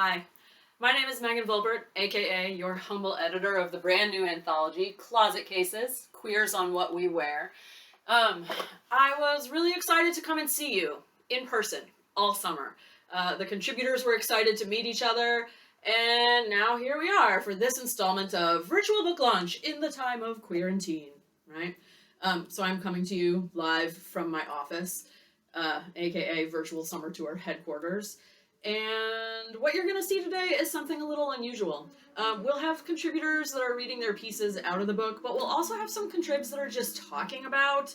Hi, my name is Megan Volpert, aka your humble editor of the brand new anthology, Closet Cases, Queers on What We Wear. I was really excited to come and see you in person all summer. The contributors were excited to meet each other, and now here we are for this installment of Virtual Book Launch in the time of quarantine, right? So I'm coming to you live from my office, aka Virtual Summer Tour headquarters. And what you're going to see today is something a little unusual. We'll have contributors that are reading their pieces out of the book, but we'll also have some contribs that are just talking about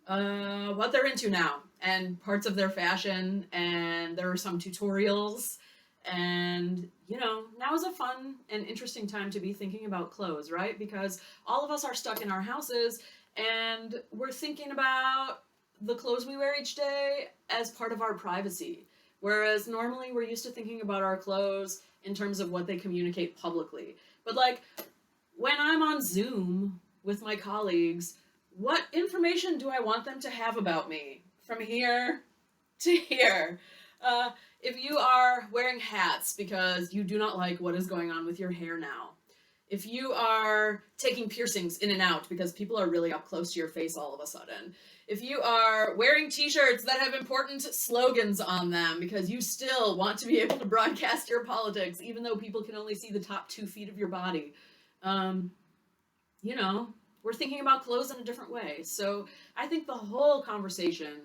what they're into now and parts of their fashion, and there are some tutorials. And, you know, now is a fun and interesting time to be thinking about clothes, right? Because all of us are stuck in our houses and we're thinking about the clothes we wear each day as part of our privacy. Whereas normally we're used to thinking about our clothes in terms of what they communicate publicly. But like when I'm on Zoom with my colleagues, what information do I want them to have about me from here to here? If you are wearing hats because you do not like what is going on with your hair now, if you are taking piercings in and out because people are really up close to your face all of a sudden, if you are wearing t-shirts that have important slogans on them because you still want to be able to broadcast your politics even though people can only see the top 2 feet of your body, you know, we're thinking about clothes in a different way. So I think the whole conversation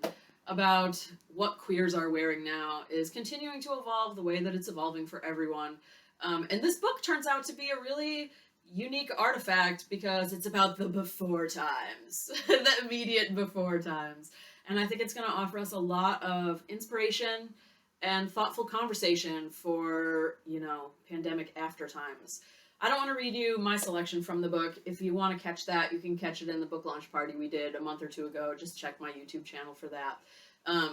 about what queers are wearing now is continuing to evolve the way that it's evolving for everyone. And this book turns out to be a really unique artifact because it's about the before times, the immediate before times. And I think it's going to offer us a lot of inspiration and thoughtful conversation for, you know, pandemic after times. I don't want to read you my selection from the book. If you want to catch that, you can catch it in the book launch party we did a month or 2 ago. Just check my YouTube channel for that.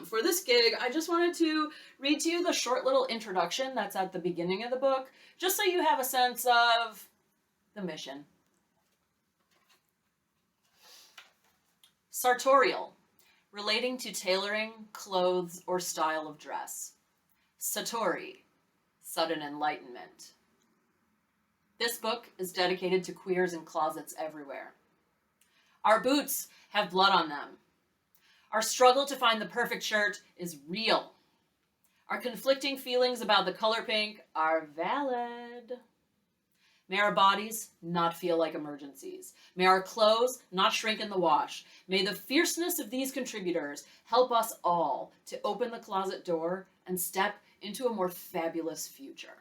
For this gig, I just wanted to read to you the short little introduction that's at the beginning of the book, just so you have a sense of the mission. Sartorial, relating to tailoring, clothes, or style of dress. Satori, sudden enlightenment. This book is dedicated to queers in closets everywhere. Our boots have blood on them. Our struggle to find the perfect shirt is real. Our conflicting feelings about the color pink are valid. May our bodies not feel like emergencies. May our clothes not shrink in the wash. May the fierceness of these contributors help us all to open the closet door and step into a more fabulous future.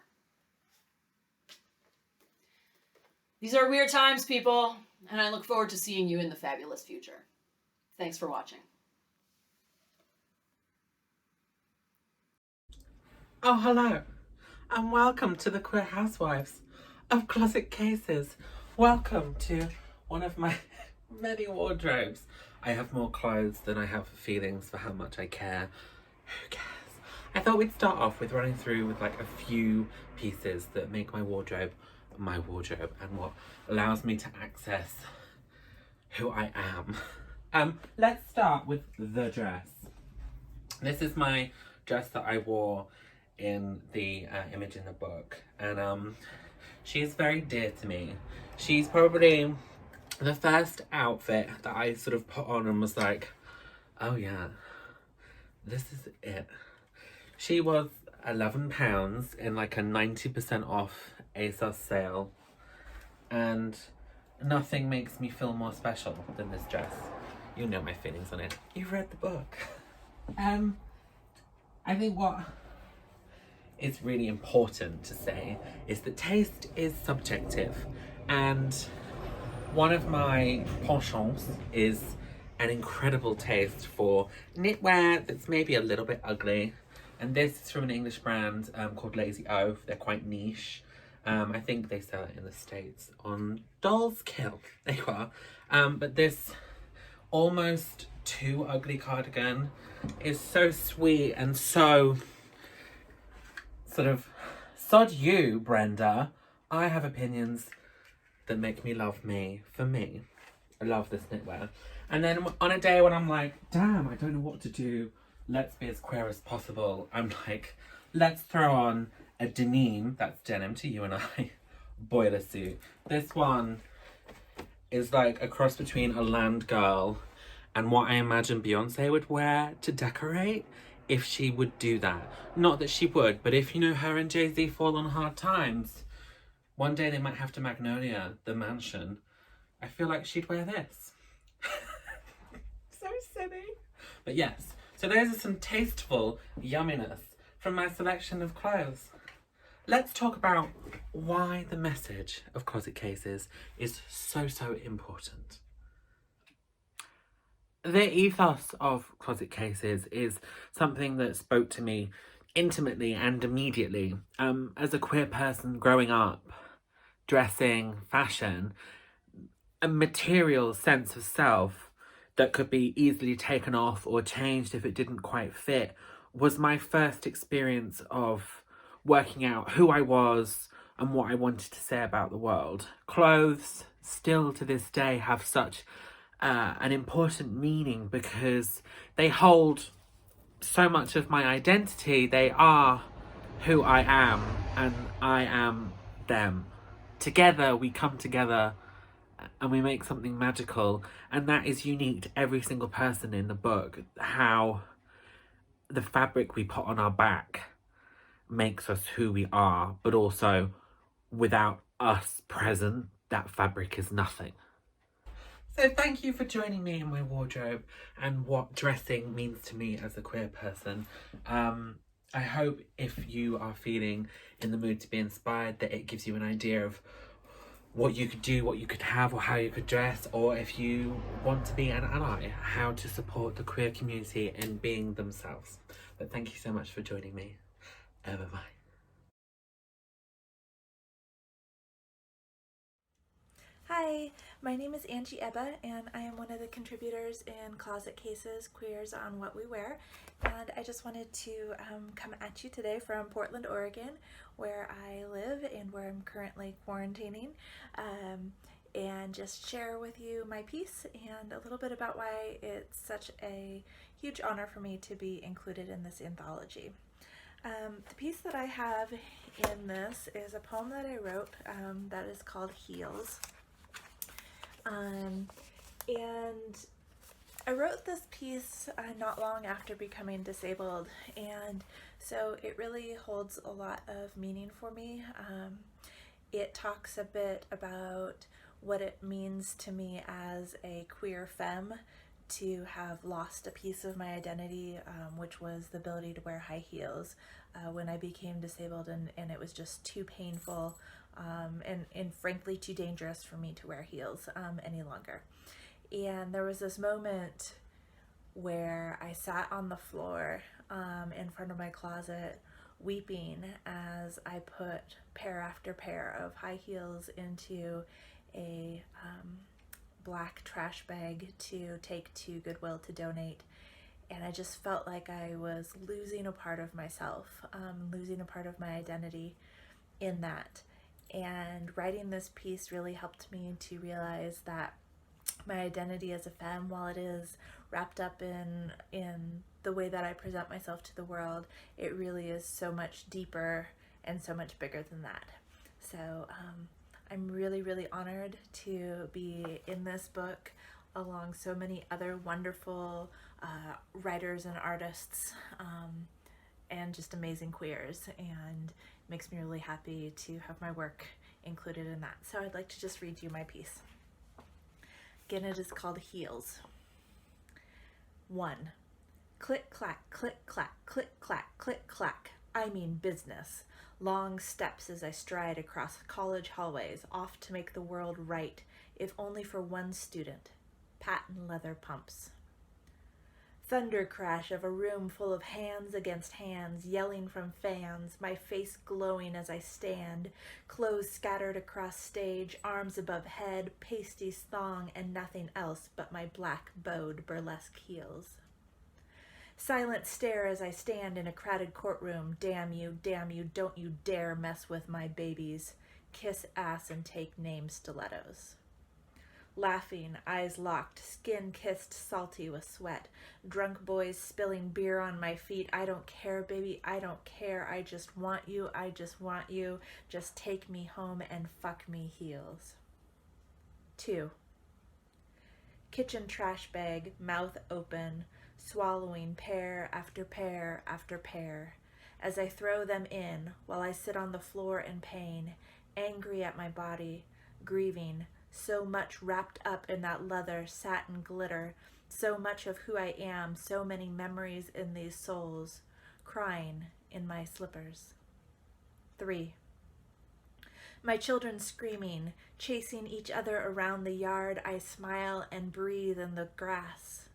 These are weird times, people, and I look forward to seeing you in the fabulous future. Thanks for watching. Oh, hello, and welcome to the Queer Housewives of Closet Cases. Welcome to one of my many wardrobes. I have more clothes than I have feelings for how much I care. Who cares? I thought we'd start off with running through with like a few pieces that make my wardrobe and what allows me to access who I am. Let's start with the dress. This is my dress that I wore in the image in the book, and she's very dear to me. She's probably the first outfit that I sort of put on and was like, oh yeah, this is it. She was £11 in like a 90% off ASOS sale, and nothing makes me feel more special than this dress. You know my feelings on it. You've read the book. I think what is really important to say is that taste is subjective, and one of my penchants is an incredible taste for knitwear that's maybe a little bit ugly, and this is from an English brand called Lazy Oaf. They're quite niche. I think they sell it in the States on Doll's Kill. There you are. But this almost too ugly cardigan is so sweet and so sort of, sod you, Brenda. I have opinions that make me love me for me. I love this knitwear. And then on a day when I'm like, damn, I don't know what to do, let's be as queer as possible, I'm like, let's throw on a denim, that's denim to you and I, boiler suit. This one is like a cross between a land girl and what I imagine Beyonce would wear to decorate if she would do that. Not that she would, but if, you know, her and Jay-Z fall on hard times, one day they might have to Magnolia the mansion. I feel like she'd wear this. So silly. But yes, so those are some tasteful yumminess from my selection of clothes. Let's talk about why the message of Closet Cases is so important. The ethos of Closet Cases is something that spoke to me intimately and immediately. As a queer person growing up, dressing, fashion, a material sense of self that could be easily taken off or changed if it didn't quite fit was my first experience of working out who I was and what I wanted to say about the world. Clothes, still to this day, have such an important meaning because they hold so much of my identity. They are who I am, and I am them. Together, we come together and we make something magical, and that is unique to every single person in the book. How the fabric we put on our back makes us who we are, but also without us present, that fabric is nothing. So thank you for joining me in my wardrobe and what dressing means to me as a queer person. I hope if you are feeling in the mood to be inspired, that it gives you an idea of what you could do, what you could have, or how you could dress, or if you want to be an ally, how to support the queer community in being themselves. But thank you so much for joining me. Bye-bye. Hi, my name is Angie Ebba, and I am one of the contributors in Closet Cases, Queers on What We Wear. And I just wanted to come at you today from Portland, Oregon, where I live and where I'm currently quarantining, and just share with you my piece and a little bit about why it's such a huge honor for me to be included in this anthology. The piece that I have in this is a poem that I wrote that is called Heels. And I wrote this piece not long after becoming disabled, and so it really holds a lot of meaning for me. It talks a bit about what it means to me as a queer femme to have lost a piece of my identity, which was the ability to wear high heels when I became disabled, and it was just too painful and frankly too dangerous for me to wear heels any longer. And there was this moment where I sat on the floor in front of my closet weeping as I put pair after pair of high heels into a black trash bag to take to Goodwill to donate. And I just felt like I was losing a part of myself, losing a part of my identity in that. And writing this piece really helped me to realize that my identity as a femme, while it is wrapped up in the way that I present myself to the world, it really is so much deeper and so much bigger than that. So I'm really honored to be in this book along so many other wonderful writers and artists and just amazing queers, and it makes me really happy to have my work included in that. So I'd like to just read you my piece. Again, it is called Heels. 1. Click clack, click clack, click clack, click clack. I mean business. Long steps as I stride across college hallways, off to make the world right, if only for one student. Patent leather pumps. Thunder crash of a room full of hands against hands, yelling from fans, my face glowing as I stand, clothes scattered across stage, arms above head, pasties thong, and nothing else but my black bowed burlesque heels. Silent stare as I stand in a crowded courtroom, damn you, don't you dare mess with my babies, kiss ass and take name stilettos. Laughing, eyes locked, skin kissed salty with sweat. Drunk boys spilling beer on my feet. I don't care, baby, I don't care. I just want you, I just want you. Just take me home and fuck me heels. 2. Kitchen trash bag, mouth open, swallowing pear after pear after pear. As I throw them in, while I sit on the floor in pain, angry at my body, grieving, so much wrapped up in that leather, satin glitter, so much of who I am, so many memories in these souls, crying in my slippers. 3. My children screaming, chasing each other around the yard. I smile and breathe in the grass.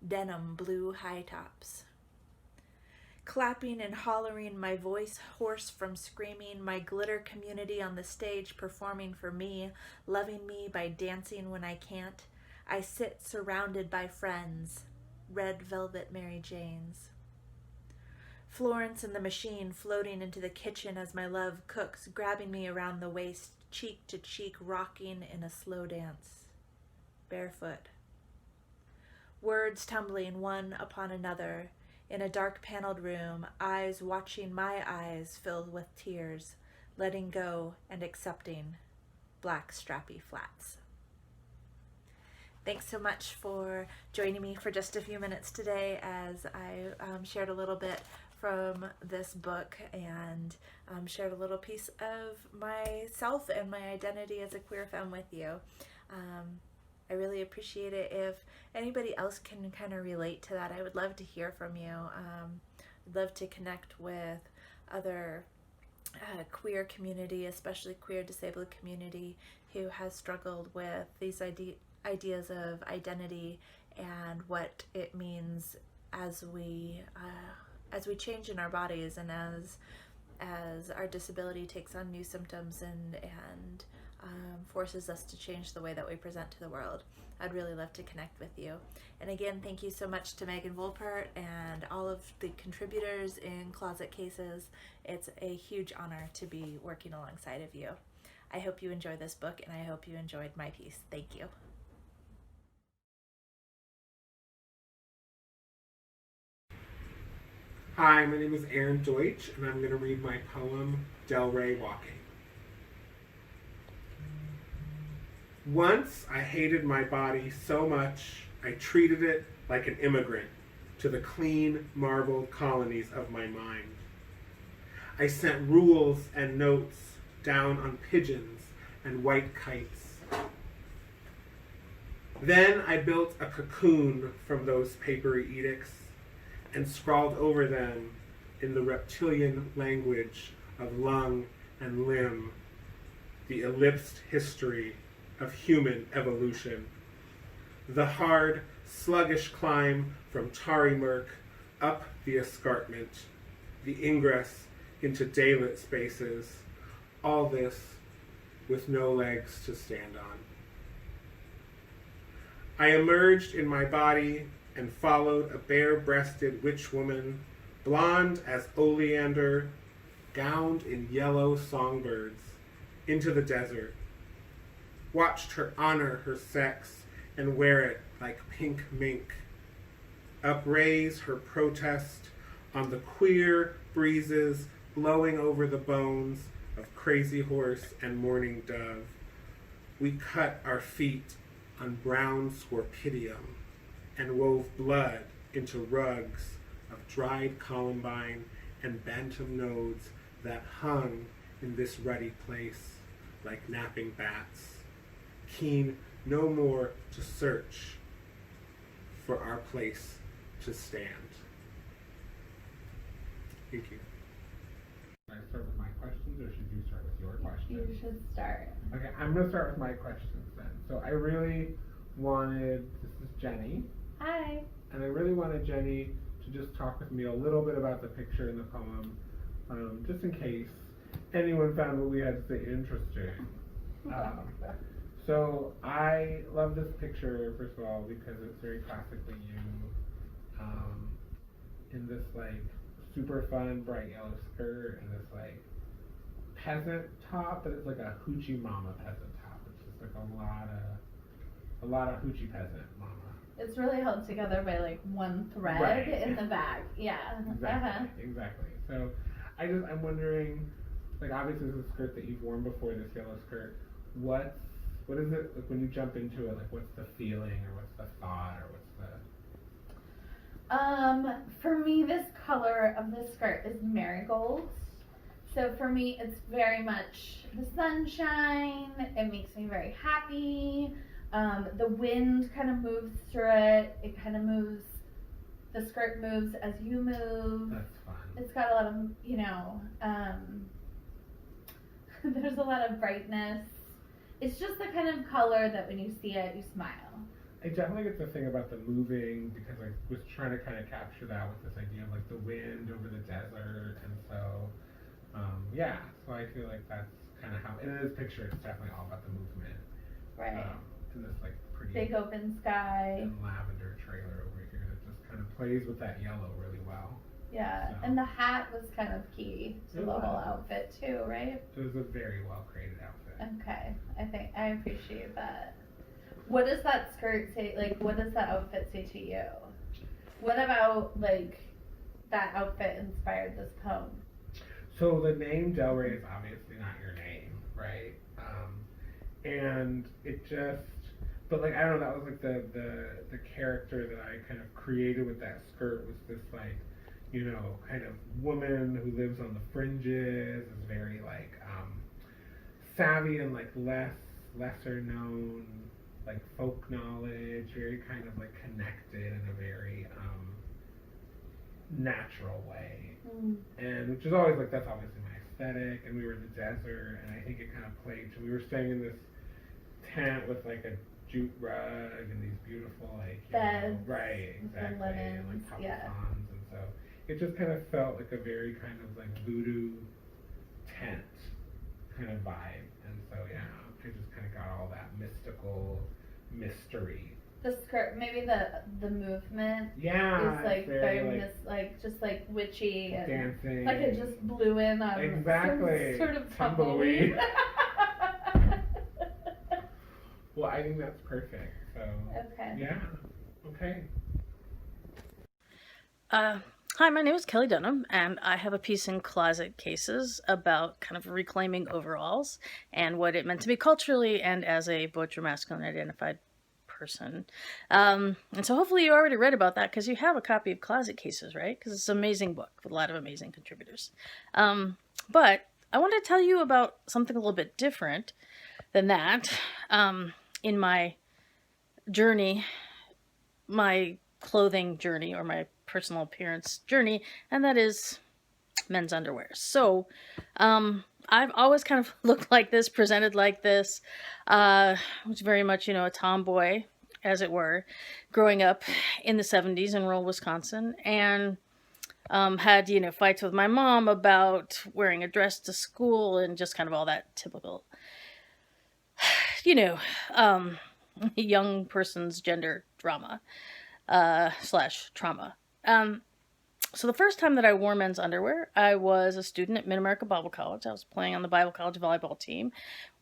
Denim blue high tops. Clapping and hollering, my voice hoarse from screaming, my glitter community on the stage performing for me, loving me by dancing when I can't. I sit surrounded by friends, red velvet Mary Janes. Florence and the machine floating into the kitchen as my love cooks, grabbing me around the waist, cheek to cheek, rocking in a slow dance. Barefoot. Words tumbling one upon another. In a dark paneled room, eyes watching my eyes filled with tears, letting go and accepting. Black strappy flats. Thanks so much for joining me for just a few minutes today as I shared a little bit from this book and shared a little piece of myself and my identity as a queer femme with you. I really appreciate it. If anybody else can kind of relate to that, I would love to hear from you. I'd love to connect with other queer community, especially queer disabled community, who has struggled with these ideas of identity and what it means as we change in our bodies and as our disability takes on new symptoms and forces us to change the way that we present to the world. I'd really love to connect with you. And again, thank you so much to Megan Volpert and all of the contributors in Closet Cases. It's a huge honor to be working alongside of you. I hope you enjoy this book and I hope you enjoyed my piece. Thank you. Hi, my name is Aaron Deutsch, and I'm going to read my poem, Del Rey Walking. Once I hated my body so much, I treated it like an immigrant to the clean, marbled colonies of my mind. I sent rules and notes down on pigeons and white kites. Then I built a cocoon from those papery edicts and scrawled over them in the reptilian language of lung and limb the ellipsed history of human evolution. The hard, sluggish climb from tarry murk up the escarpment, the ingress into daylit spaces, all this with no legs to stand on. I emerged in my body and followed a bare-breasted witch woman, blonde as oleander, gowned in yellow songbirds, into the desert. Watched her honor her sex and wear it like pink mink. Upraise her protest on the queer breezes blowing over the bones of crazy horse and mourning dove. We cut our feet on brown scorpidium and wove blood into rugs of dried columbine and bantam nodes that hung in this ruddy place like napping bats, keen no more to search for our place to stand. Thank you. Should I start with my questions or should you start with your questions? You should start. Okay, I'm going to start with my questions then. So I really wanted, this is Jenny, Hi. and I really wanted Jenny to just talk with me a little bit about the picture in the poem, just in case anyone found what we had to say interesting. So I love this picture, first of all, because it's very classically you, in this like super fun bright yellow skirt and this like peasant top, but it's like a hoochie mama peasant top. It's just like a lot of a lot of hoochie peasant mama. It's really held together by like one thread Right. in the back. Yeah. Exactly. Exactly. So I'm wondering, like, obviously this is a skirt that you've worn before, this yellow skirt. What is it like when you jump into it? Like, what's the feeling, or what's the thought, or what's the? For me, this color of the skirt is marigolds. So for me, it's very much the sunshine. It makes me very happy. The wind kind of moves through it. It kind of moves. The skirt moves as you move. That's fun. It's got a lot of, there's a lot of brightness. It's just the kind of color that when you see it, you smile. I definitely get the thing about the moving, because I was trying to kind of capture that with this idea of like the wind over the desert, and so so I feel like that's kind of how, and in this picture it's definitely all about the movement. Right. In this like pretty Big open sky. and lavender trailer over here that just kind of plays with that yellow really well. Yeah, So. and the hat was kind of key to It the whole was. outfit too, right? It was a very well created outfit. Okay, I appreciate that. What does that skirt say? Like, what does that outfit say to you? What about like that outfit inspired this poem? So the name Del Rey is obviously not your name, right? And it just, but like, I don't know, that was like the character that I kind of created with that skirt was this like, kind of woman who lives on the fringes, is very like savvy and like lesser known, like folk knowledge, very kind of like connected in a very natural way. And which is always like, that's obviously my aesthetic, and we were in the desert, and I think it kind of played to, we were staying in this tent with like a jute rug and these beautiful like Beds, right, exactly, and linens, like couple yeah. songs, and so it just kind of felt like a very kind of like voodoo tent kind of vibe, and so I just kind of got all that mystical mystery. The skirt, maybe the movement Yeah, is like it's very like like just like witchy and dancing, like it just blew in on exactly some sort of tumbleweed. tumbleweed. Well, I think that's perfect. So Okay. yeah, okay. Hi, my name is Kelly Dunham, and I have a piece in Closet Cases about kind of reclaiming overalls and what it meant to me culturally and as a butch or masculine identified person. And so hopefully you already read about that because you have a copy of Closet Cases, right? Because it's an amazing book with a lot of amazing contributors. But I want to tell you about something a little bit different than that. In my journey, my clothing journey, or my personal appearance journey, and that is men's underwear. So I've always kind of looked like this, presented like this. I was very much, a tomboy, as it were, growing up in the 70s in rural Wisconsin, and had, fights with my mom about wearing a dress to school and just kind of all that typical, young person's gender drama / trauma. So the first time that I wore men's underwear, I was a student at Mid-America Bible College. I was playing on the Bible College volleyball team.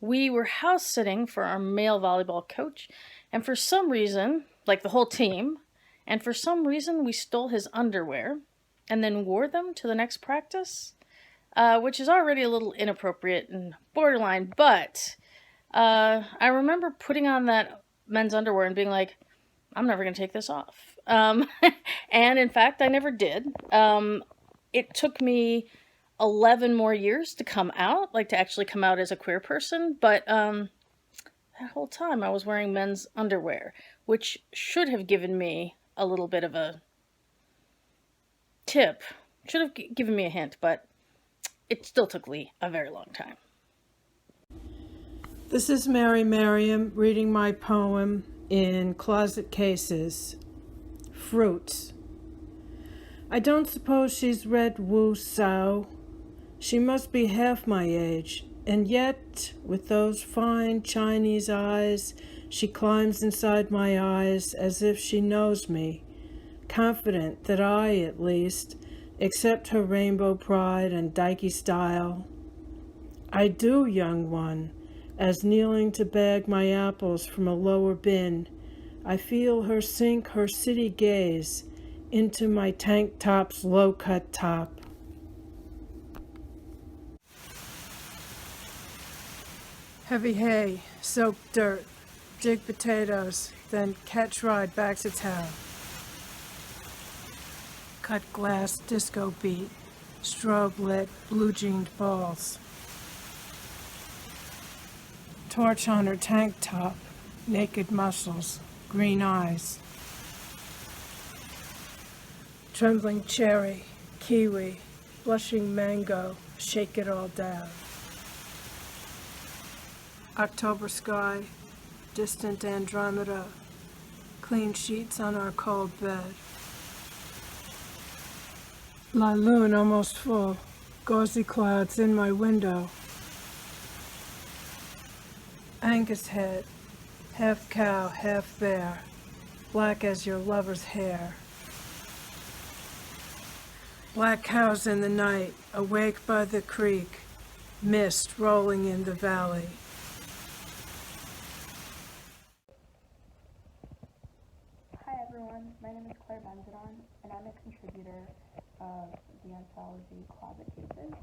We were house sitting for our male volleyball coach, and for some reason, like the whole team, and for some reason we stole his underwear and then wore them to the next practice, which is already a little inappropriate and borderline, but I remember putting on that men's underwear and being like, I'm never going to take this off. And in fact, I never did. It took me 11 more years to come out, like to actually come out as a queer person. But that whole time I was wearing men's underwear, which should have given me a little bit of a tip. Should have given me a hint, but it still took Lee a very long time. This is Mary Merriam reading my poem in Closet Cases, Fruits. I don't suppose she's read Wu Sao. She must be half my age, and yet, with those fine Chinese eyes, she climbs inside my eyes as if she knows me, confident that I, at least, accept her rainbow pride and dykey style. I do, young one, as kneeling to bag my apples from a lower bin, I feel her sink her city gaze into my tank top's low-cut top. Heavy hay, soaked dirt, dig potatoes, then catch ride back to town. Cut glass disco beat, strobe lit, blue jeaned balls. Torch on her tank top, naked muscles, green eyes. Trembling cherry, kiwi, blushing mango, shake it all down. October sky, distant Andromeda, clean sheets on our cold bed. La lune almost full, gauzy clouds in my window. Angus head, half cow, half bear, black as your lover's hair. Black cows in the night, awake by the creek, mist rolling in the valley. Hi everyone, my name is Claire Benzadon, and I'm a contributor of the anthology Closet Cases.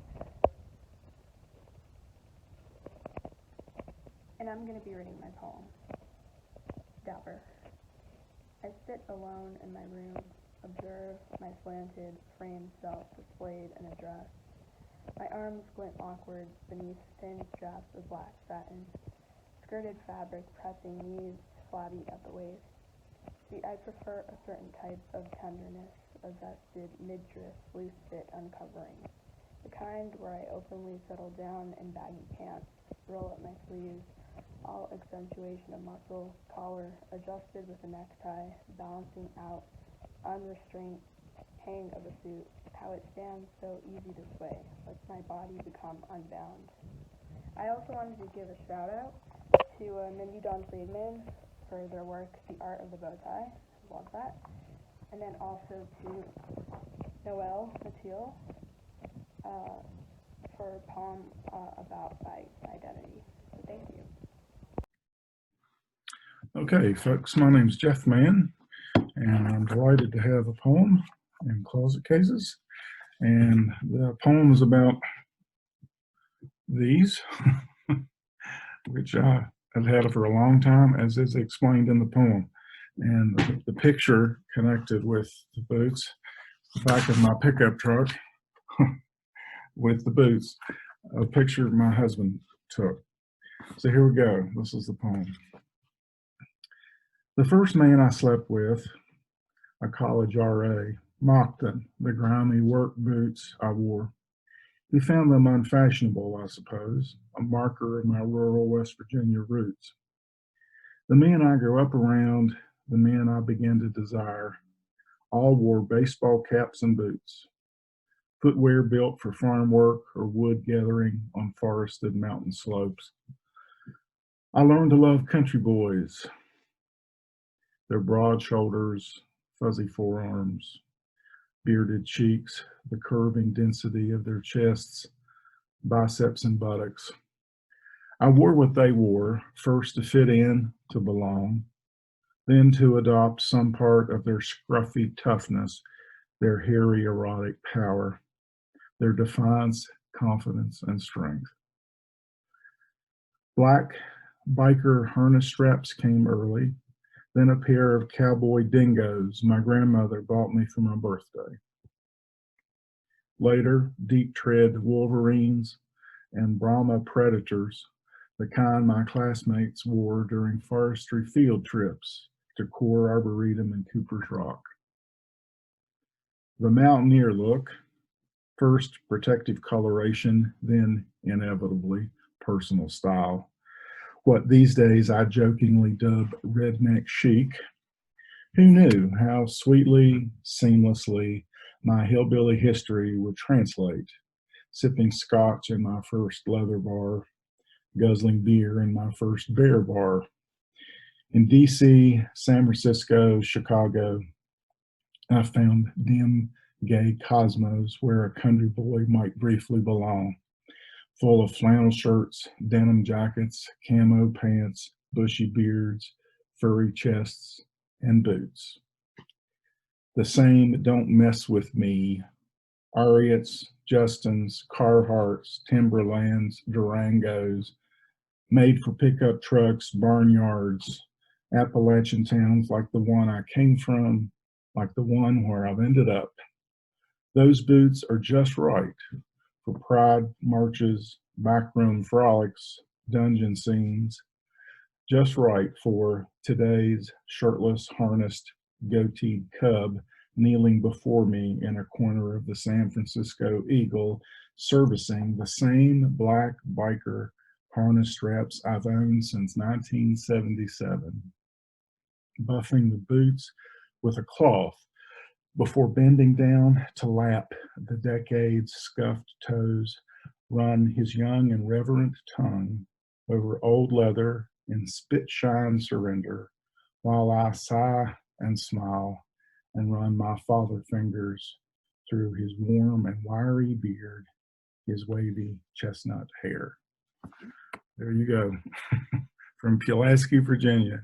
And I'm going to be reading my poem, Dapper. I sit alone in my room, observe my slanted, framed self displayed in a dress. My arms glint awkward beneath thin straps of black satin, skirted fabric pressing knees flabby at the waist. See, I prefer a certain type of tenderness, a vested, midriff, loose-fit uncovering. The kind where I openly settle down in baggy pants, roll up my sleeves, all accentuation of muscle, collar adjusted with a necktie, balancing out, unrestrained hang of a suit, how it stands so easy to sway, lets my body become unbound. I also wanted to give a shout out to Mindy Dawn Friedman for their work, The Art of the Bow Tie, love that, and then also to Noelle Mathieu for a poem about my identity. So thank you. Okay, folks, my name's Jeff Mann, and I'm delighted to have a poem in Closet Cases. And the poem is about these, which I have had for a long time, as is explained in the poem. And the picture connected with the boots, the back of my pickup truck with the boots, a picture my husband took. So here we go. This is the poem. The first man I slept with, a college RA, mocked them, the grimy work boots I wore. He found them unfashionable, I suppose, a marker of my rural West Virginia roots. The men I grew up around, the men I began to desire, all wore baseball caps and boots, footwear built for farm work or wood gathering on forested mountain slopes. I learned to love country boys, their broad shoulders, fuzzy forearms, bearded cheeks, the curving density of their chests, biceps and buttocks. I wore what they wore, first to fit in, to belong, then to adopt some part of their scruffy toughness, their hairy erotic power, their defiance, confidence, and strength. Black biker harness straps came early, then a pair of cowboy dingoes my grandmother bought me for my birthday. Later, deep tread Wolverines and Brahma Predators, the kind my classmates wore during forestry field trips to Core Arboretum and Cooper's Rock. The mountaineer look, first protective coloration, then inevitably personal style. What these days I jokingly dub redneck chic. Who knew how sweetly, seamlessly my hillbilly history would translate, sipping scotch in my first leather bar, guzzling beer in my first bear bar. In DC, San Francisco, Chicago, I found dim, gay cosmos where a country boy might briefly belong. full of flannel shirts, denim jackets, camo pants, bushy beards, furry chests, and boots. The same don't mess with me Ariats, Justins, Carhartts, Timberlands, Durangos, made for pickup trucks, barnyards, Appalachian towns like the one I came from, like the one where I've ended up. Those boots are just right for pride marches, backroom frolics, dungeon scenes, just right for today's shirtless, harnessed, goateed cub kneeling before me in a corner of the San Francisco Eagle, servicing the same black biker harness straps I've owned since 1977, buffing the boots with a cloth before bending down to lap the decade's scuffed toes, run his young and reverent tongue over old leather in spit shine surrender, while I sigh and smile and run my father fingers through his warm and wiry beard, his wavy chestnut hair. There you go. From Pulaski, Virginia.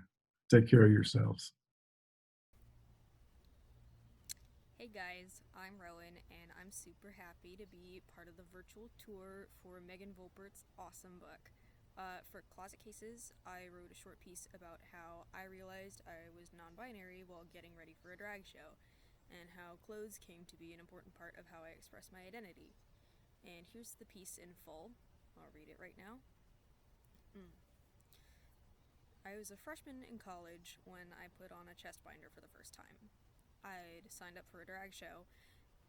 Take care of yourselves. Hey guys, I'm Rowan, and I'm super happy to be part of the virtual tour for Megan Volpert's awesome book. For Closet Cases, I wrote a short piece about how I realized I was non-binary while getting ready for a drag show, and how clothes came to be an important part of how I express my identity. And here's the piece in full. I'll read it right now. I was a freshman in college when I put on a chest binder for the first time. I'd signed up for a drag show,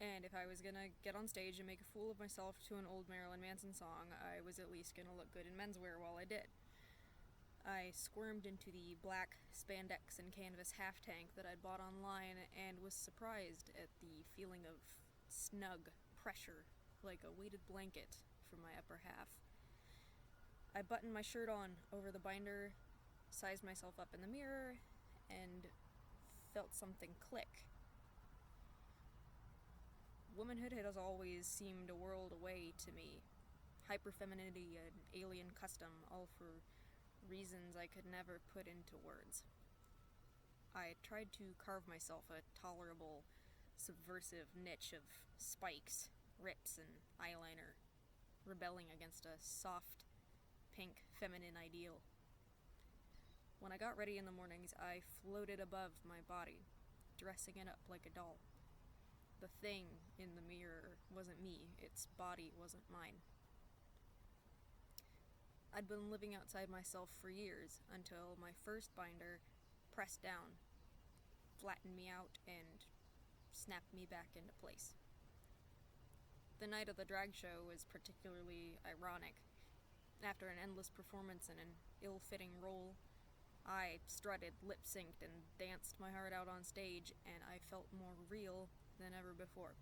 and if I was gonna get on stage and make a fool of myself to an old Marilyn Manson song, I was at least gonna look good in menswear while I did. I squirmed into the black spandex and canvas half tank that I'd bought online and was surprised at the feeling of snug pressure, like a weighted blanket, from my upper half. I buttoned my shirt on over the binder, sized myself up in the mirror, and felt something click. Womanhood has always seemed a world away to me. Hyperfemininity and alien custom, all for reasons I could never put into words. I tried to carve myself a tolerable, subversive niche of spikes, rips, and eyeliner, rebelling against a soft, pink, feminine ideal. When I got ready in the mornings, I floated above my body, dressing it up like a doll. The thing in the mirror wasn't me, its body wasn't mine. I'd been living outside myself for years, until my first binder pressed down, flattened me out, and snapped me back into place. The night of the drag show was particularly ironic. After an endless performance in an ill-fitting role, I strutted, lip-synced, and danced my heart out on stage, and I felt more real than ever before.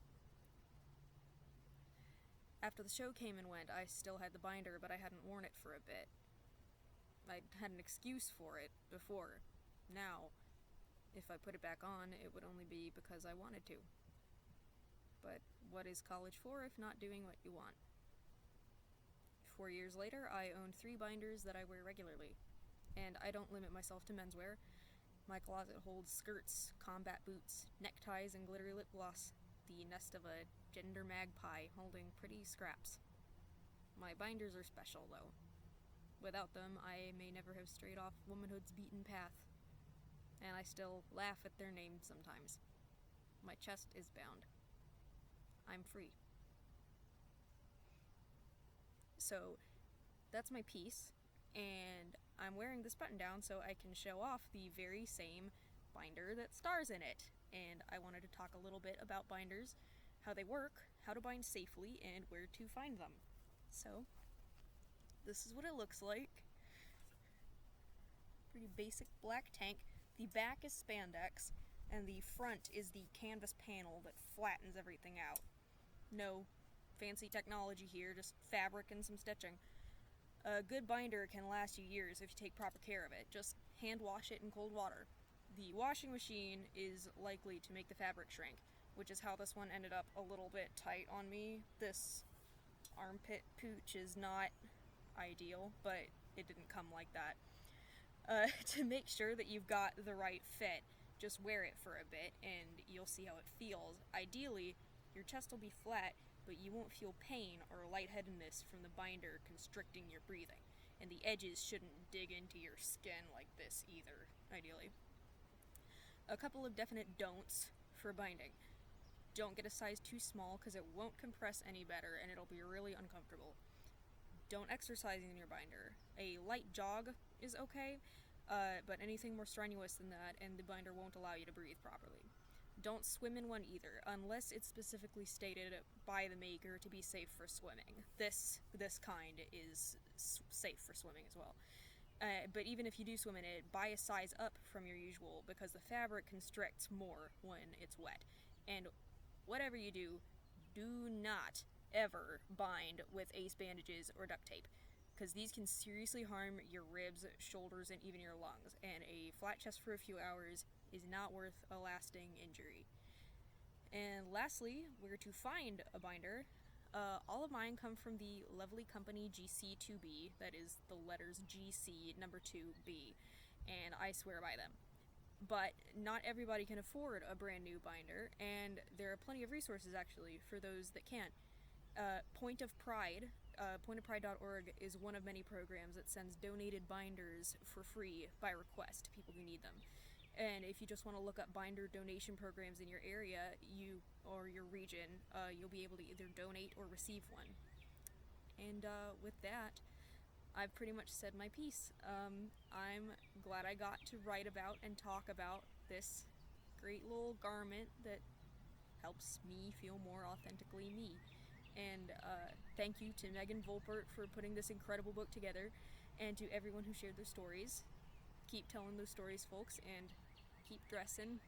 After the show came and went, I still had the binder, but I hadn't worn it for a bit. I had an excuse for it before. Now, if I put it back on, it would only be because I wanted to. But what is college for if not doing what you want? 4 years later, I own 3 binders that I wear regularly. And I don't limit myself to menswear. My closet holds skirts, combat boots, neckties, and glittery lip gloss, the nest of a gender magpie holding pretty scraps. My binders are special, though. Without them, I may never have strayed off womanhood's beaten path. And I still laugh at their names sometimes. My chest is bound. I'm free. So, that's my piece, and I'm wearing this button down so I can show off the very same binder that stars in it. And I wanted to talk a little bit about binders, how they work, how to bind safely, and where to find them. So, this is what it looks like. Pretty basic black tank. The back is spandex, and the front is the canvas panel that flattens everything out. No fancy technology here, just fabric and some stitching. A good binder can last you years if you take proper care of it. Just hand wash it in cold water. The washing machine is likely to make the fabric shrink, which is how this one ended up a little bit tight on me. This armpit pooch is not ideal, but it didn't come like that. To make sure that you've got the right fit, just wear it for a bit and you'll see how it feels. Ideally, your chest will be flat, but you won't feel pain or lightheadedness from the binder constricting your breathing. And the edges shouldn't dig into your skin like this either, ideally. A couple of definite don'ts for binding. Don't get a size too small because it won't compress any better and it'll be really uncomfortable. Don't exercise in your binder. A light jog is okay, but anything more strenuous than that and the binder won't allow you to breathe properly. Don't swim in one either, unless it's specifically stated by the maker to be safe for swimming. This kind is safe for swimming as well. But even if you do swim in it, buy a size up from your usual because the fabric constricts more when it's wet. And whatever you do, do not ever bind with ace bandages or duct tape, because these can seriously harm your ribs, shoulders, and even your lungs, and a flat chest for a few hours is not worth a lasting injury. And lastly, where to find a binder. All of mine come from the lovely company GC2B, that is the letters GC number 2B, and I swear by them. But not everybody can afford a brand new binder, and there are plenty of resources actually for those that can't. Point of Pride, pointofpride.org is one of many programs that sends donated binders for free by request to people who need them. And if you just want to look up binder donation programs in your area, or your region, you'll be able to either donate or receive one. And with that, I've pretty much said my piece. I'm glad I got to write about and talk about this great little garment that helps me feel more authentically me. And thank you to Megan Volpert for putting this incredible book together, and to everyone who shared their stories. Keep telling those stories, folks, and keep dressing.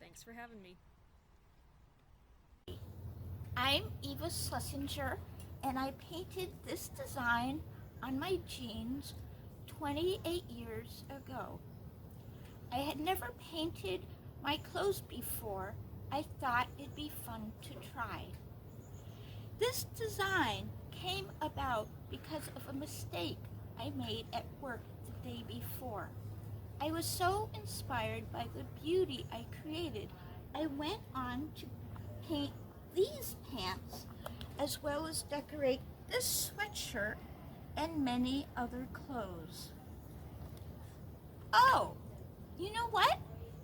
Thanks for having me. I'm Eva Schlesinger, and I painted this design on my jeans 28 years ago. I had never painted my clothes before. I thought it'd be fun to try. This design came about because of a mistake I made at work the day before. I was so inspired by the beauty I created, I went on to paint these pants as well as decorate this sweatshirt and many other clothes. Oh, you know what?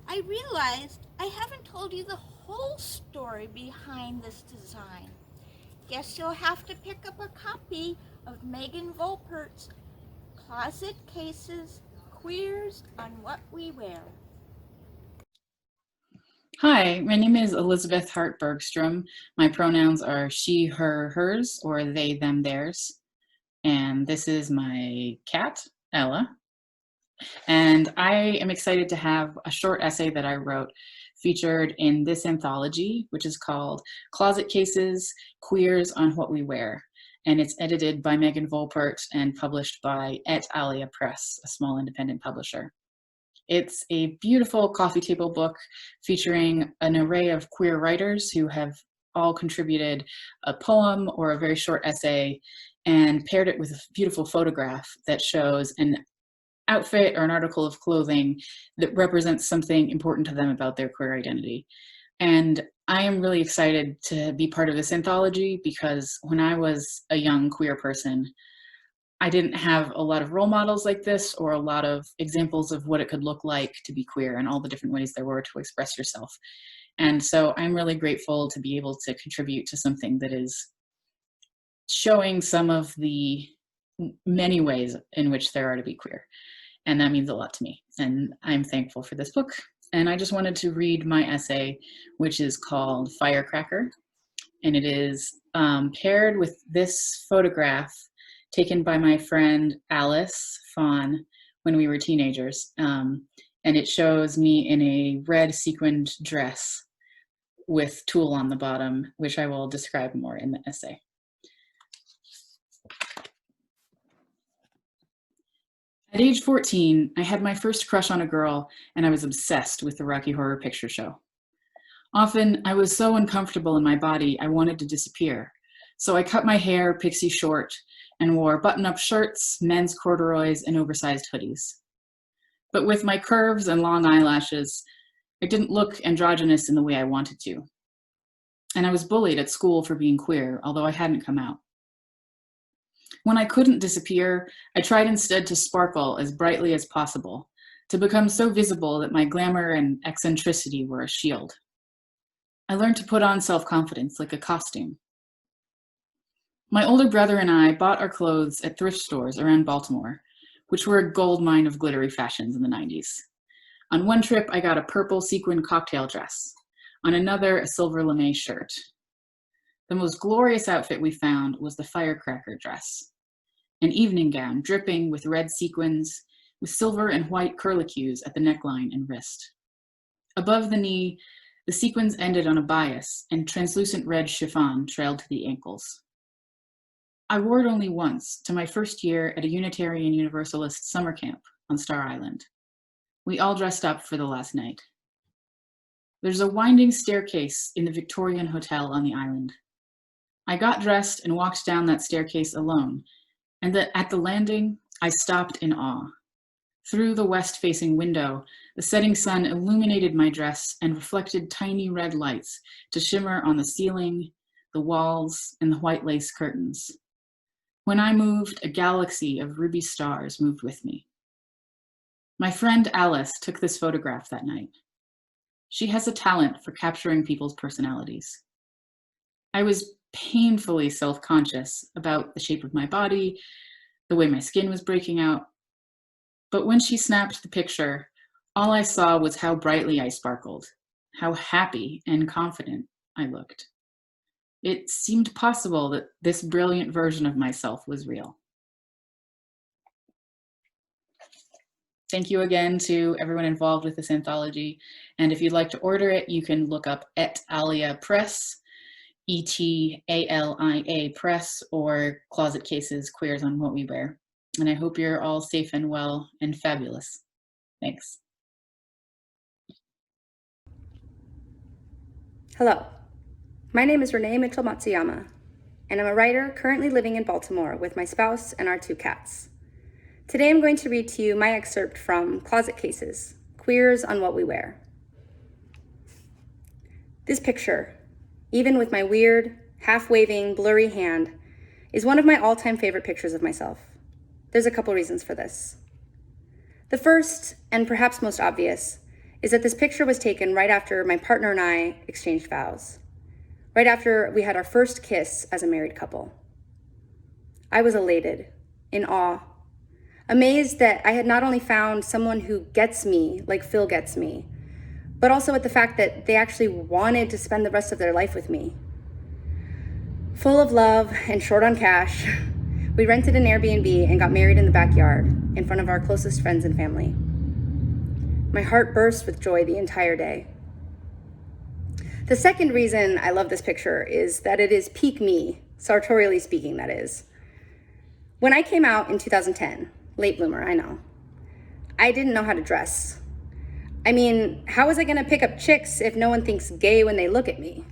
I realized I haven't told you the whole story behind this design. Guess you'll have to pick up a copy of Megan Volpert's Closet Cases, Queers on What We Wear. Hi, my name is Elizabeth Hart Bergstrom. My pronouns are she, her, hers, or they, them, theirs. And this is my cat, Ella. And I am excited to have a short essay that I wrote featured in this anthology, which is called Closet Cases, Queers on What We Wear. And it's edited by Megan Volpert and published by Alia Press, a small independent publisher. It's a beautiful coffee table book featuring an array of queer writers who have all contributed a poem or a very short essay and paired it with a beautiful photograph that shows an outfit or an article of clothing that represents something important to them about their queer identity. And I am really excited to be part of this anthology because when I was a young queer person, I didn't have a lot of role models like this or a lot of examples of what it could look like to be queer and all the different ways there were to express yourself. And so I'm really grateful to be able to contribute to something that is showing some of the many ways in which there are to be queer. And that means a lot to me. And I'm thankful for this book. And I just wanted to read my essay, which is called Firecracker. And it is paired with this photograph taken by my friend Alice Fawn when we were teenagers. And it shows me in a red sequined dress with tulle on the bottom, which I will describe more in the essay. At age 14, I had my first crush on a girl, and I was obsessed with the Rocky Horror Picture Show. Often, I was so uncomfortable in my body, I wanted to disappear. So I cut my hair pixie short and wore button-up shirts, men's corduroys, and oversized hoodies. But with my curves and long eyelashes, I didn't look androgynous in the way I wanted to. And I was bullied at school for being queer, although I hadn't come out. When I couldn't disappear, I tried instead to sparkle as brightly as possible, to become so visible that my glamour and eccentricity were a shield. I learned to put on self-confidence like a costume. My older brother and I bought our clothes at thrift stores around Baltimore, which were a gold mine of glittery fashions in the 90s. On one trip, I got a purple sequin cocktail dress. On another, a silver lame shirt. The most glorious outfit we found was the firecracker dress, an evening gown dripping with red sequins, with silver and white curlicues at the neckline and wrist. Above the knee, the sequins ended on a bias, and translucent red chiffon trailed to the ankles. I wore it only once, to my first year at a Unitarian Universalist summer camp on Star Island. We all dressed up for the last night. There's a winding staircase in the Victorian Hotel on the island. I got dressed and walked down that staircase alone, and at the landing, I stopped in awe. Through the west-facing window, the setting sun illuminated my dress and reflected tiny red lights to shimmer on the ceiling, the walls, and the white lace curtains. When I moved, a galaxy of ruby stars moved with me. My friend Alice took this photograph that night. She has a talent for capturing people's personalities. I was painfully self-conscious about the shape of my body, the way my skin was breaking out. But when she snapped the picture, all I saw was how brightly I sparkled, how happy and confident I looked. It seemed possible that this brilliant version of myself was real. Thank you again to everyone involved with this anthology. And if you'd like to order it, you can look up at Alia Press, ETALIA Press, or Closet Cases, Queers on What We Wear. And I hope you're all safe and well and fabulous. Thanks. Hello, my name is Renee Mitchell Matsuyama, and I'm a writer currently living in Baltimore with my spouse and our 2 cats. Today I'm going to read to you my excerpt from Closet Cases, Queers on What We Wear. This picture, even with my weird, half-waving, blurry hand, is one of my all-time favorite pictures of myself. There's a couple reasons for this. The first, and perhaps most obvious, is that this picture was taken right after my partner and I exchanged vows, right after we had our first kiss as a married couple. I was elated, in awe, amazed that I had not only found someone who gets me like Phil gets me, but also at the fact that they actually wanted to spend the rest of their life with me. Full of love and short on cash, we rented an Airbnb and got married in the backyard in front of our closest friends and family. My heart burst with joy the entire day. The second reason I love this picture is that it is peak me, sartorially speaking, that is. When I came out in 2010, late bloomer, I know, I didn't know how to dress. I mean, how was I gonna pick up chicks if no one thinks gay when they look at me?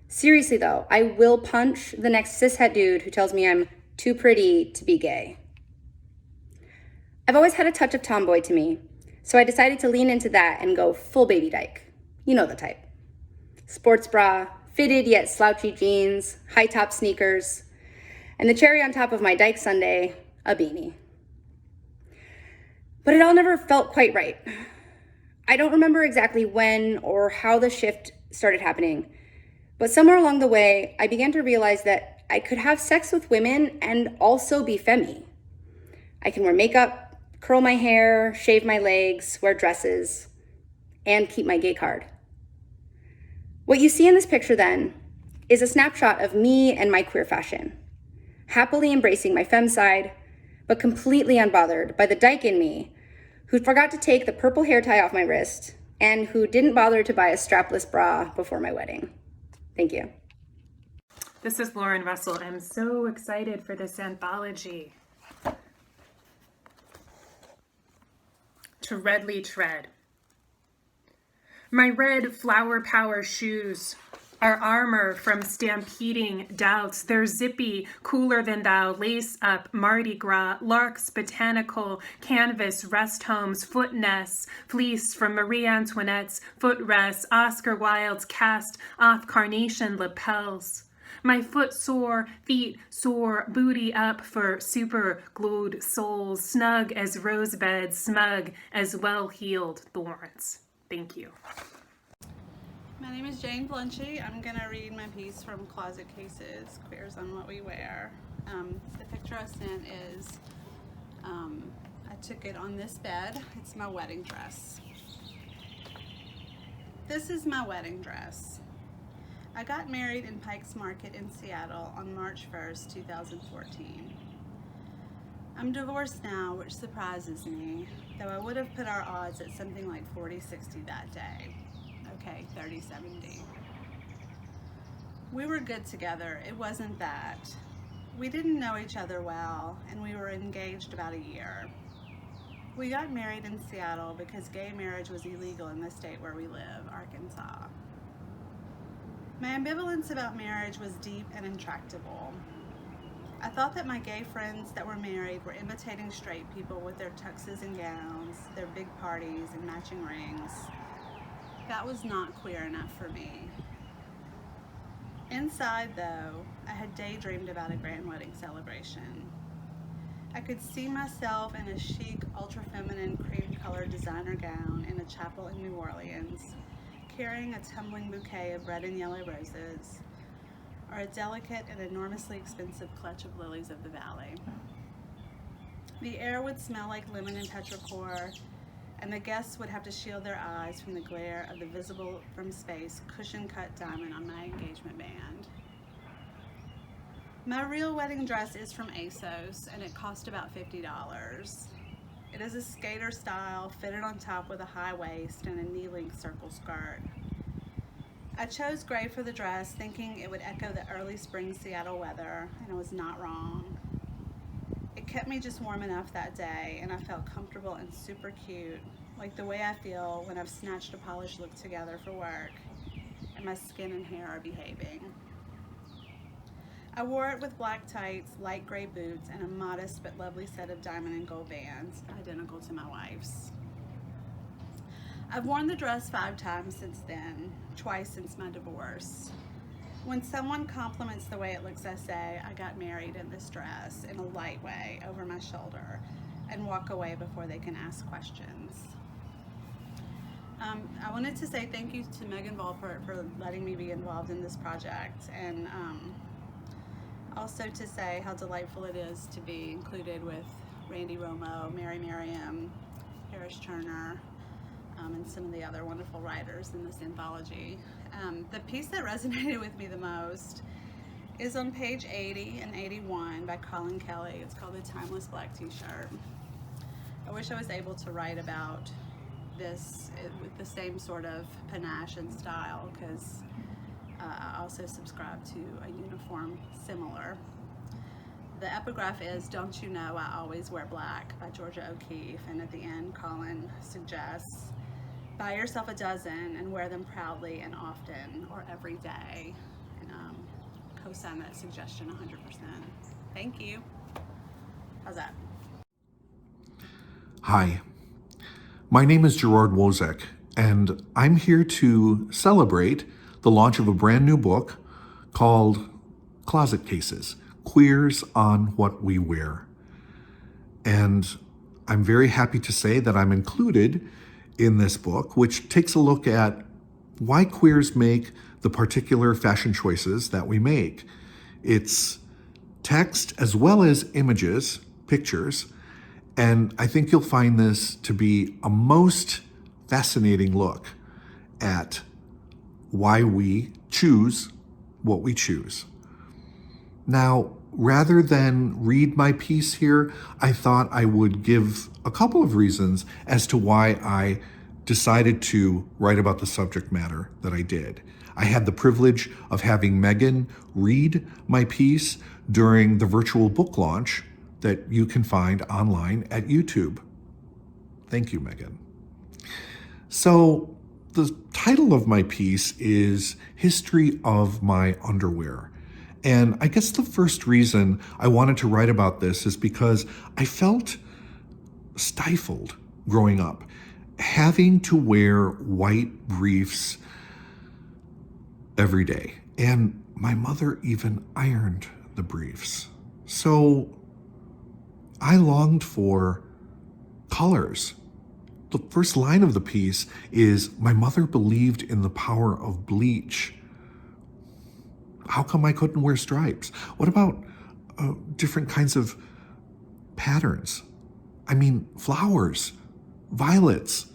Seriously though, I will punch the next cishet dude who tells me I'm too pretty to be gay. I've always had a touch of tomboy to me, so I decided to lean into that and go full baby dyke. You know the type. Sports bra, fitted yet slouchy jeans, high top sneakers, and the cherry on top of my dyke sundae, a beanie. But it all never felt quite right. I don't remember exactly when or how the shift started happening, but somewhere along the way, I began to realize that I could have sex with women and also be femme. I can wear makeup, curl my hair, shave my legs, wear dresses, and keep my gay card. What you see in this picture then is a snapshot of me and my queer fashion, happily embracing my femme side, but completely unbothered by the dyke in me who forgot to take the purple hair tie off my wrist and who didn't bother to buy a strapless bra before my wedding. Thank you. This is Lauren Russell. I'm so excited for this anthology. To redly tread. My red flower power shoes are armor from stampeding doubts. They're zippy, cooler than thou, lace up, Mardi Gras, larks, botanical, canvas, rest homes, foot nests, fleece from Marie Antoinette's footrests, Oscar Wilde's cast off carnation lapels. My foot sore, feet sore, booty up for super glued souls, snug as rosebeds, smug as well-heeled thorns. Thank you. My name is Jane Blunchy. I'm going to read my piece from Closet Cases, Queers on What We Wear. The picture I sent is, I took it on this bed. It's my wedding dress. This is my wedding dress. I got married in Pikes Market in Seattle on March 1st, 2014. I'm divorced now, which surprises me, though I would have put our odds at something like 40-60 that day. Okay, 30-70. We were good together. It wasn't that. We didn't know each other well, and we were engaged about a year. We got married in Seattle because gay marriage was illegal in the state where we live, Arkansas. My ambivalence about marriage was deep and intractable. I thought that my gay friends that were married were imitating straight people with their tuxes and gowns, their big parties and matching rings. That was not queer enough for me. Inside, though, I had daydreamed about a grand wedding celebration. I could see myself in a chic, ultra-feminine, cream-colored designer gown in a chapel in New Orleans, carrying a tumbling bouquet of red and yellow roses, or a delicate and enormously expensive clutch of lilies of the valley. The air would smell like lemon and petrichor, and the guests would have to shield their eyes from the glare of the visible from space cushion-cut diamond on my engagement band. My real wedding dress is from ASOS, and it cost about $50. It is a skater style, fitted on top with a high waist and a knee-length circle skirt. I chose gray for the dress, thinking it would echo the early spring Seattle weather, and I was not wrong. It kept me just warm enough that day, and I felt comfortable and super cute, like the way I feel when I've snatched a polished look together for work, and my skin and hair are behaving. I wore it with black tights, light gray boots, and a modest but lovely set of diamond and gold bands, identical to my wife's. I've worn the dress 5 times since then, twice since my divorce. When someone compliments the way it looks, I say, I got married in this dress in a light way over my shoulder, and walk away before they can ask questions. I wanted to say thank you to Megan Volpert for letting me be involved in this project, and also to say how delightful it is to be included with Randy Romo, Mary Merriam, Harris Turner, and some of the other wonderful writers in this anthology. The piece that resonated with me the most is on page 80 and 81 by Colin Kelly. It's called The Timeless Black T-Shirt. I wish I was able to write about this with the same sort of panache and style, because I also subscribe to a uniform similar. The epigraph is, "Don't you know I always wear black," by Georgia O'Keeffe, and at the end Colin suggests, "Buy yourself a dozen and wear them proudly and often, or every day." And co-sign that suggestion 100%. Thank you. How's that? Hi, my name is Gerard Wozek, and I'm here to celebrate the launch of a brand new book called Closet Cases, Queers on What We Wear. And I'm very happy to say that I'm included in this book, which takes a look at why queers make the particular fashion choices that we make. It's text as well as images, pictures, and I think you'll find this to be a most fascinating look at why we choose what we choose. Now, rather than read my piece here, I thought I would give a couple of reasons as to why I decided to write about the subject matter that I did. I had the privilege of having Megan read my piece during the virtual book launch that you can find online at YouTube. Thank you, Megan. So The title of my piece is History of My Underwear. And I guess the first reason I wanted to write about this is because I felt stifled growing up, having to wear white briefs every day. And my mother even ironed the briefs. So I longed for colors. The first line of the piece is, my mother believed in the power of bleach. How come I couldn't wear stripes? What about different kinds of patterns? I mean, flowers, violets,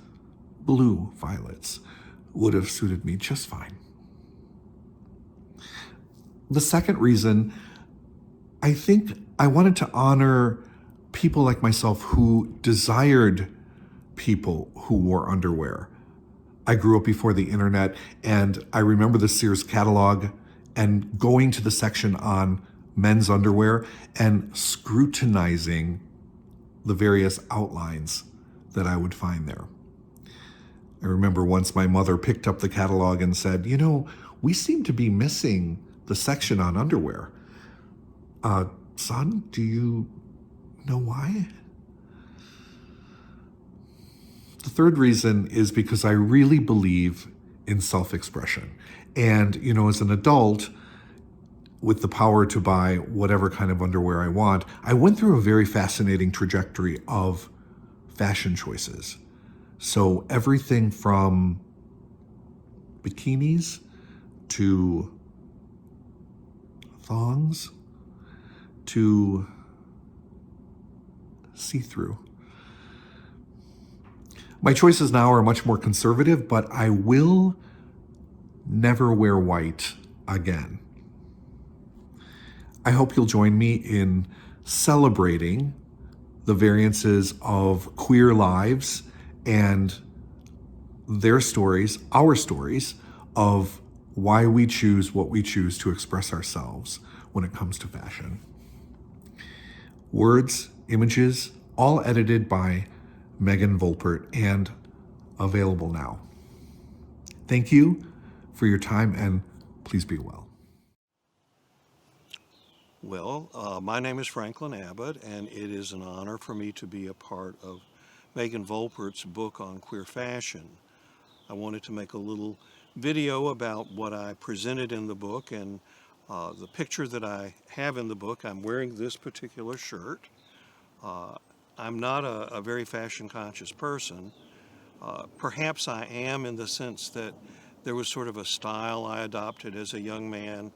blue violets would have suited me just fine. The second reason, I think I wanted to honor people like myself who desired people who wore underwear. I grew up before the internet, and I remember the Sears catalog and going to the section on men's underwear and scrutinizing the various outlines that I would find there. I remember once my mother picked up the catalog and said, "You know, we seem to be missing the section on underwear. Son, do you know why?" The third reason is because I really believe in self-expression. And, you know, as an adult, with the power to buy whatever kind of underwear I want, I went through a very fascinating trajectory of fashion choices. So everything from bikinis to thongs to see-through. My choices now are much more conservative, but I will never wear white again. I hope you'll join me in celebrating the variances of queer lives and their stories, our stories, of why we choose what we choose to express ourselves when it comes to fashion. Words, images, all edited by Megan Volpert and available now. Thank you for your time, and please be well. Well, my name is Franklin Abbott, and it is an honor for me to be a part of Megan Volpert's book on queer fashion. I wanted to make a little video about what I presented in the book, and the picture that I have in the book, I'm wearing this particular shirt. I'm not a very fashion conscious person. Perhaps I am, in the sense that there was sort of a style I adopted as a young man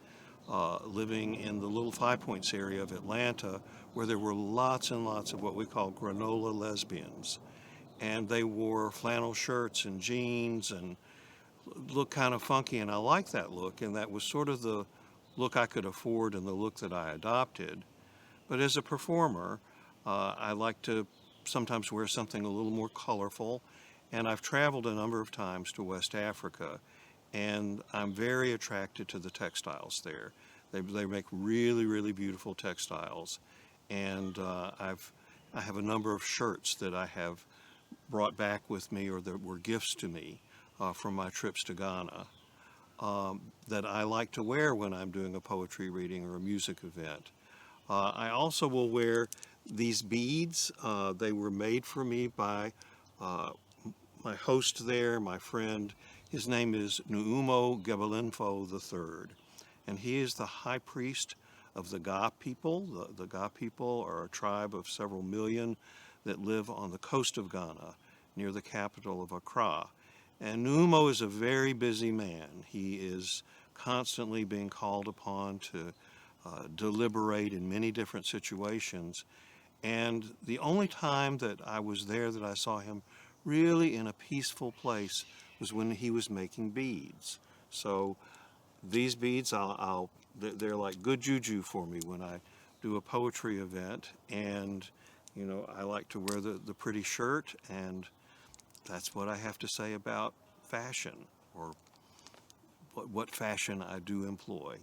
living in the Little Five Points area of Atlanta, where there were lots and lots of what we call granola lesbians. And they wore flannel shirts and jeans and looked kind of funky, and I liked that look, and that was sort of the look I could afford and the look that I adopted. But as a performer, I like to sometimes wear something a little more colorful, and I've traveled a number of times to West Africa, and I'm very attracted to the textiles there. They make really, really beautiful textiles, and I have a number of shirts that I have brought back with me, or that were gifts to me from my trips to Ghana, that I like to wear when I'm doing a poetry reading or a music event. I also will wear these beads. They were made for me by my host there, my friend. His name is Nuumo Gebelinfo III, and he is the high priest of the Ga people. The Ga people are a tribe of several million that live on the coast of Ghana, near the capital of Accra. And Nuumo is a very busy man. He is constantly being called upon to deliberate in many different situations. And the only time that I was there that I saw him really in a peaceful place was when he was making beads. So these beads, they're like good juju for me when I do a poetry event. And, you know, I like to wear the pretty shirt, and that's what I have to say about fashion, or what fashion I do employ.